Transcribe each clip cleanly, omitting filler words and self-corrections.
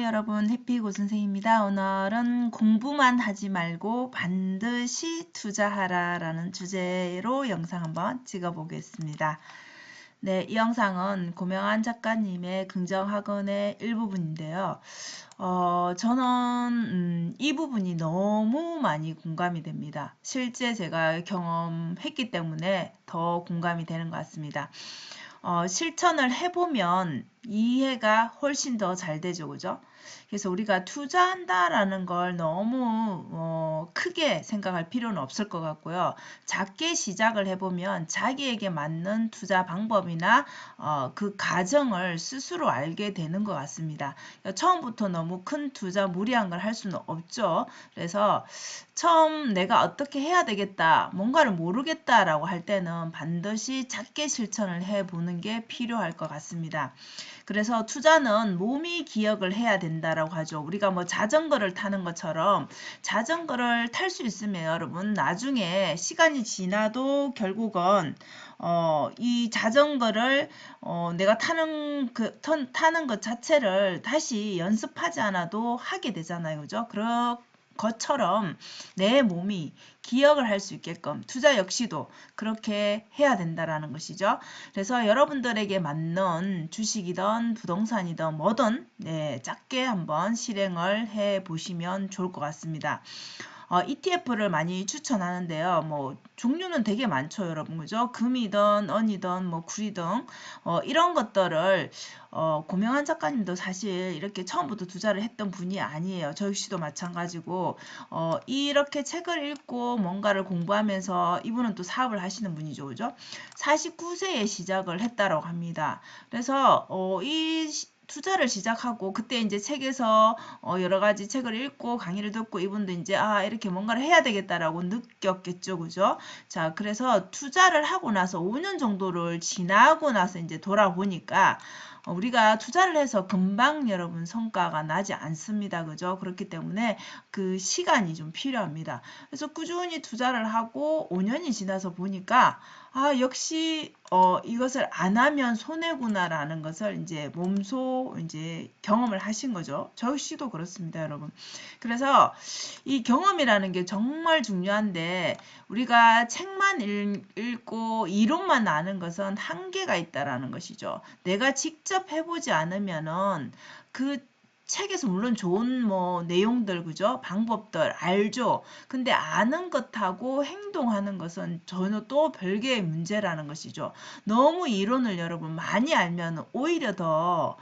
여러분, 해피고 선생입니다. 오늘은 공부만 하지 말고 반드시 투자하라 라는 주제로 영상 한번 찍어 보겠습니다. 네, 이 영상은 고명한 작가님의 긍정학원의 일부분인데요. 저는 이 부분이 너무 많이 공감이 됩니다. 실제 제가 경험했기 때문에 더 공감이 되는 것 같습니다. 실천을 해보면 이해가 훨씬 더 잘 되죠, 그죠? 그래서 우리가 투자한다라는 걸 너무 크게 생각할 필요는 없을 것 같고요. 작게 시작을 해보면 자기에게 맞는 투자 방법이나 그 과정을 스스로 알게 되는 것 같습니다. 그러니까 처음부터 너무 큰 투자, 무리한 걸 할 수는 없죠. 그래서 처음 내가 어떻게 해야 되겠다, 뭔가를 모르겠다라고 할 때는 반드시 작게 실천을 해보는 게 필요할 것 같습니다. 그래서 투자는 몸이 기억을 해야 된다라고 하죠. 우리가 뭐 자전거를 타는 것처럼 자전거를 탈 수 있으면 여러분 나중에 시간이 지나도 결국은 이 자전거를 내가 타는 것 자체를 다시 연습하지 않아도 하게 되잖아요. 그죠? 그런 것처럼 내 몸이 기억을 할 수 있게끔 투자 역시도 그렇게 해야 된다라는 것이죠. 그래서 여러분들에게 맞는 주식이든 부동산이든 뭐든 작게 한번 실행을 해 보시면 좋을 것 같습니다. ETF를 많이 추천하는데요. 뭐 종류는 되게 많죠, 여러분. 그죠? 금이든 은이든 뭐 구리든 이런 것들을 고명한 작가님도 사실 이렇게 처음부터 투자를 했던 분이 아니에요. 저 역시도 마찬가지고 이렇게 책을 읽고 뭔가를 공부하면서 이분은 또 사업을 하시는 분이죠. 그죠? 49세에 시작을 했다라고 합니다. 그래서 이 투자를 시작하고 그때 이제 책에서 여러 가지 책을 읽고 강의를 듣고 이분도 이제 이렇게 뭔가를 해야 되겠다라고 느꼈겠죠. 그죠? 자, 그래서 투자를 하고 나서 5년 정도를 지나고 나서 이제 돌아보니까 우리가 투자를 해서 금방 여러분 성과가 나지 않습니다. 그죠? 그렇기 때문에 그 시간이 좀 필요합니다. 그래서 꾸준히 투자를 하고 5년이 지나서 보니까 역시 이것을 안 하면 손해구나라는 것을 이제 몸소 이제 경험을 하신 거죠. 저 역시도 그렇습니다, 여러분. 그래서 이 경험이라는 게 정말 중요한데 우리가 책만 읽고 이론만 아는 것은 한계가 있다라는 것이죠. 내가 직접 해보지 않으면은 그 책에서 물론 좋은 뭐 내용들 그죠? 방법들 알죠. 근데 아는 것하고 행동하는 것은 전혀 또 별개의 문제라는 것이죠. 너무 이론을 여러분 많이 알면 오히려 더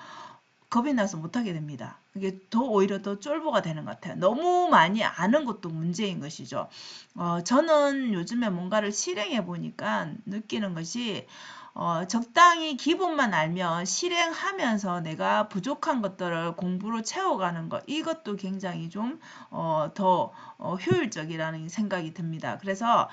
겁이 나서 못하게 됩니다. 이게 더 오히려 더 쫄보가 되는 것 같아요. 너무 많이 아는 것도 문제인 것이죠. 저는 요즘에 뭔가를 실행해 보니까 느끼는 것이 적당히 기본만 알면 실행하면서 내가 부족한 것들을 공부로 채워가는 것 이것도 굉장히 좀 더 효율적이라는 생각이 듭니다. 그래서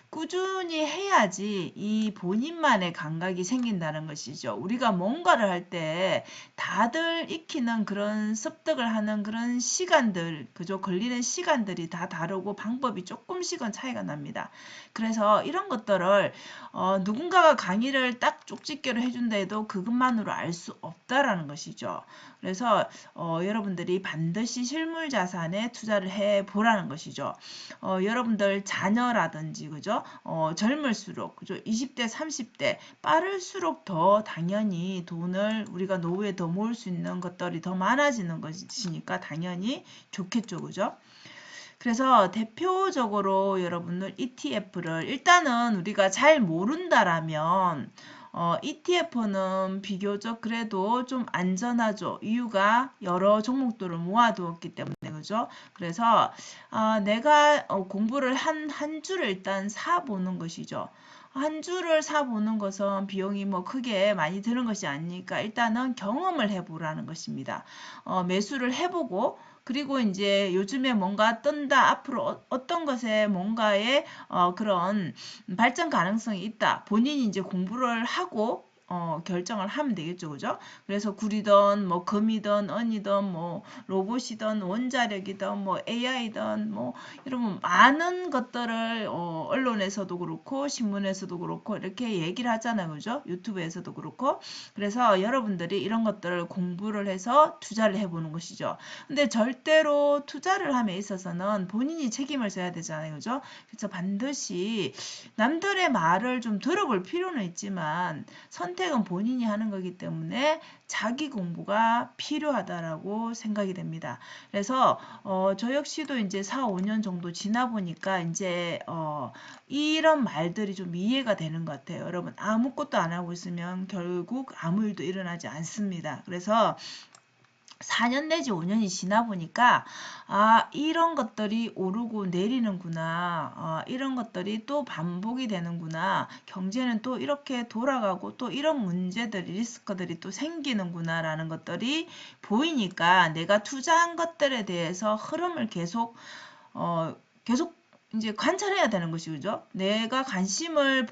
꾸준히 해야지 이 본인만의 감각이 생긴다는 것이죠. 우리가 뭔가를 할 때 다들 익히는 그런 습득을 하는 그런 시간들, 그죠? 걸리는 시간들이 다 다르고 방법이 조금씩은 차이가 납니다. 그래서 이런 것들을 누군가가 강의를 딱 쪽집게로 해준다 해도 그것만으로 알 수 없다라는 것이죠. 그래서 여러분들이 반드시 실물 자산에 투자를 해 보라는 것이죠. 여러분들 자녀라든지 그죠? 젊을수록 그죠? 20대, 30대 빠를수록 더 당연히 돈을 우리가 노후에 더 모을 수 있는 것들이 더 많아지는 것이니까 당연히 좋겠죠. 그죠? 그래서 대표적으로 여러분들 ETF를 일단은 우리가 잘 모른다라면 ETF는 비교적 그래도 좀 안전하죠. 이유가 여러 종목들을 모아두었기 때문에 그죠? 그래서 내가 공부를 한 주를 일단 사보는 것이죠. 한 주를 사보는 것은 비용이 뭐 크게 많이 드는 것이 아니니까 일단은 경험을 해보라는 것입니다. 매수를 해보고 그리고 이제 요즘에 뭔가 뜬다 앞으로 어떤 것에 뭔가에 그런 발전 가능성이 있다. 본인이 이제 공부를 하고 결정을 하면 되겠죠. 그죠? 그래서 구리든 뭐 금이든 은이든 뭐 로봇이든 원자력이든 뭐 AI든 뭐 이런 많은 것들을 언론에서도 그렇고 신문에서도 그렇고 이렇게 얘기를 하잖아요. 그죠? 유튜브에서도 그렇고. 그래서 여러분들이 이런 것들을 공부를 해서 투자를 해보는 것이죠. 근데 절대로 투자를 함에 있어서는 본인이 책임을 져야 되잖아요. 그죠? 그래서 반드시 남들의 말을 좀 들어볼 필요는 있지만 선택은 본인이 하는 거기 때문에 자기 공부가 필요하다라고 생각이 됩니다. 그래서 저 역시도 이제 4, 5년 정도 지나 보니까 이제 이런 말들이 좀 이해가 되는 것 같아요. 여러분 아무것도 안 하고 있으면 결국 아무 일도 일어나지 않습니다. 그래서 4년 내지 5년이 지나 보니까 이런 것들이 오르고 내리는구나. 이런 것들이 또 반복이 되는구나. 경제는 또 이렇게 돌아가고 또 이런 문제들이 리스크들이 또 생기는구나라는 것들이 보이니까 내가 투자한 것들에 대해서 흐름을 계속 이제 관찰해야 되는 것이 그죠? 내가 관심을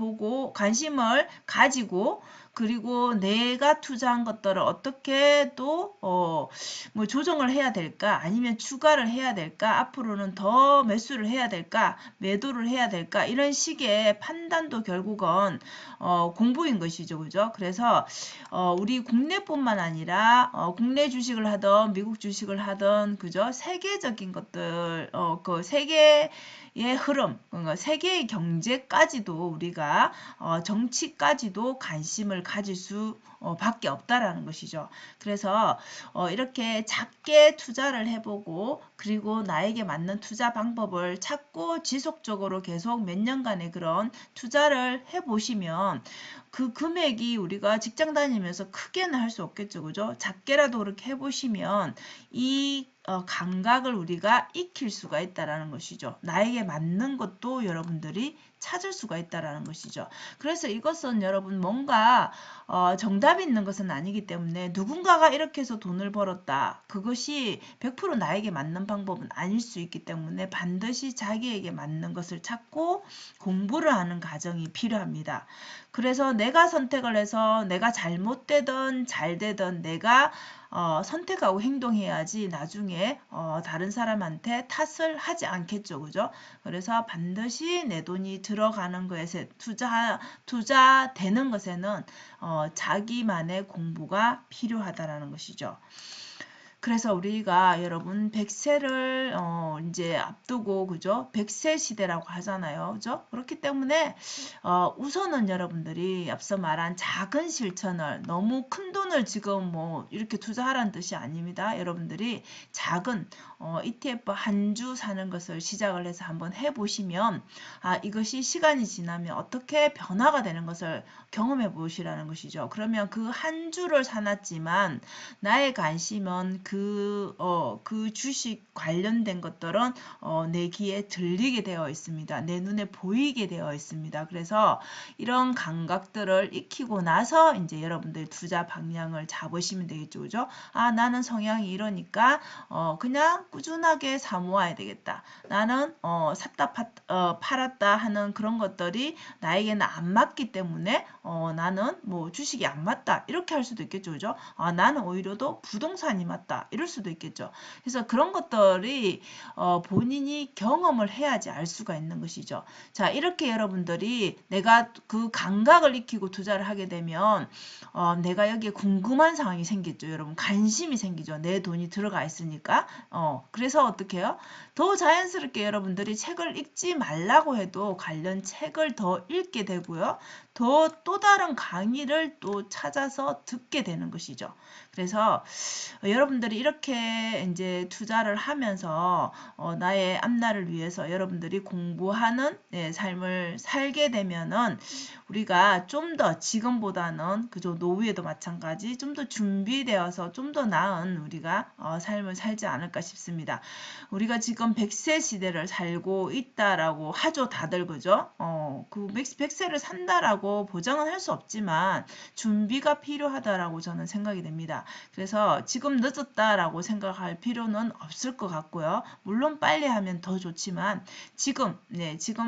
가지고 그리고 내가 투자한 것들을 어떻게 또 뭐 조정을 해야 될까? 아니면 추가를 해야 될까? 앞으로는 더 매수를 해야 될까? 매도를 해야 될까? 이런 식의 판단도 결국은 공부인 것이죠. 그죠? 그래서 우리 국내뿐만 아니라 국내 주식을 하던 미국 주식을 하던 그죠? 세계적인 것들 그 세계의 흐름, 그러니까 세계의 경제까지도 우리가 정치까지도 관심을 가질 수 밖에 없다라는 것이죠. 그래서 이렇게 작게 투자를 해보고 그리고 나에게 맞는 투자 방법을 찾고 지속적으로 계속 몇 년간의 그런 투자를 해보시면 그 금액이 우리가 직장 다니면서 크게는 할 수 없겠죠. 그죠? 작게라도 그렇게 해보시면 이 감각을 우리가 익힐 수가 있다라는 것이죠. 나에게 맞는 것도 여러분들이 찾을 수가 있다라는 것이죠. 그래서 이것은 여러분 뭔가 정답이 있는 것은 아니기 때문에 누군가가 이렇게 해서 돈을 벌었다. 그것이 100% 나에게 맞는 방법은 아닐 수 있기 때문에 반드시 자기에게 맞는 것을 찾고 공부를 하는 과정이 필요합니다. 그래서 내가 선택을 해서 내가 잘못되든 잘되든 내가 선택하고 행동해야지 나중에 다른 사람한테 탓을 하지 않겠죠. 그죠? 그래서 반드시 내 돈이 들어가는 것에 투자되는 것에는 자기만의 공부가 필요하다라는 것이죠. 그래서 우리가 여러분 100세를 이제 앞두고 그죠? 100세 시대라고 하잖아요. 그죠? 그렇기 때문에 우선은 여러분들이 앞서 말한 작은 실천을 너무 큰 돈을 지금 뭐 이렇게 투자하라는 뜻이 아닙니다. 여러분들이 작은 ETF 한 주 사는 것을 시작을 해서 한번 해보시면 이것이 시간이 지나면 어떻게 변화가 되는 것을 경험해 보시라는 것이죠. 그러면 그 한 주를 사놨지만 나의 관심은 그 주식 관련된 것들은 내 귀에 들리게 되어 있습니다. 내 눈에 보이게 되어 있습니다. 그래서 이런 감각들을 익히고 나서 이제 여러분들 투자 방향을 잡으시면 되겠죠. 그죠? 나는 성향이 이러니까 그냥 꾸준하게 사모아야 되겠다. 나는 샀다 팔았다 하는 그런 것들이 나에게는 안 맞기 때문에 나는 뭐 주식이 안 맞다. 이렇게 할 수도 있겠죠. 그죠? 나는 오히려 더 부동산이 맞다. 이럴 수도 있겠죠. 그래서 그런 것들이 본인이 경험을 해야지 알 수가 있는 것이죠. 자, 이렇게 여러분들이 내가 그 감각을 익히고 투자를 하게 되면 내가 여기에 궁금한 상황이 생겼죠. 여러분 관심이 생기죠. 내 돈이 들어가 있으니까. 그래서 어떻게 해요? 더 자연스럽게 여러분들이 책을 읽지 말라고 해도 관련 책을 더 읽게 되고요. 또 다른 강의를 또 찾아서 듣게 되는 것이죠. 그래서 여러분들이 이렇게 이제 투자를 하면서 나의 앞날을 위해서 여러분들이 공부하는 삶을 살게 되면은 우리가 좀 더 지금보다는 그저 노후에도 마찬가지 좀 더 준비되어서 좀 더 나은 우리가 삶을 살지 않을까 싶습니다. 우리가 지금 100세 시대를 살고 있다라고 하죠. 다들 그죠? 그 100세를 산다라고 보장은 할 수 없지만 준비가 필요하다라고 저는 생각이 됩니다. 그래서 지금 늦었다라고 생각할 필요는 없을 것 같고요. 물론 빨리 하면 더 좋지만 지금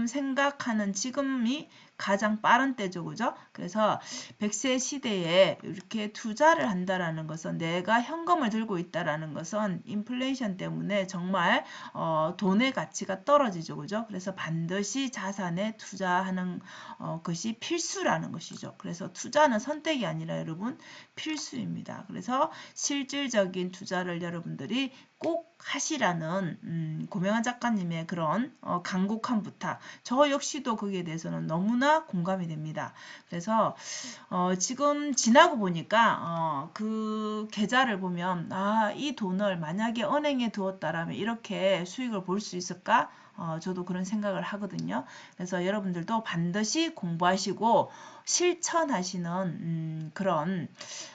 생각하는 지금이 가장 빠른 때죠. 그죠? 그래서 100세 시대에 이렇게 투자를 한다라는 것은 내가 현금을 들고 있다라는 것은 인플레이션 때문에 정말 돈의 가치가 떨어지죠. 그죠? 그래서 반드시 자산에 투자하는 것이 필수라는 것이죠. 그래서 투자는 선택이 아니라 여러분 필수입니다. 그래서 실질적인 투자를 여러분들이 꼭 하시라는 고명환 작가님의 그런 간곡한 부탁. 저 역시도 거기에 대해서는 너무나 공감이 됩니다. 그래서 지금 지나고 보니까 그 계좌를 보면 이 돈을 만약에 은행에 두었다라면 이렇게 수익을 볼 수 있을까? 저도 그런 생각을 하거든요. 그래서 여러분들도 반드시 공부하시고 실천하시는 그런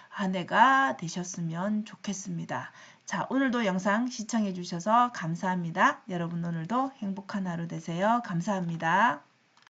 한 해가 되셨으면 좋겠습니다. 자, 오늘도 영상 시청해 주셔서 감사합니다. 여러분 오늘도 행복한 하루 되세요. 감사합니다.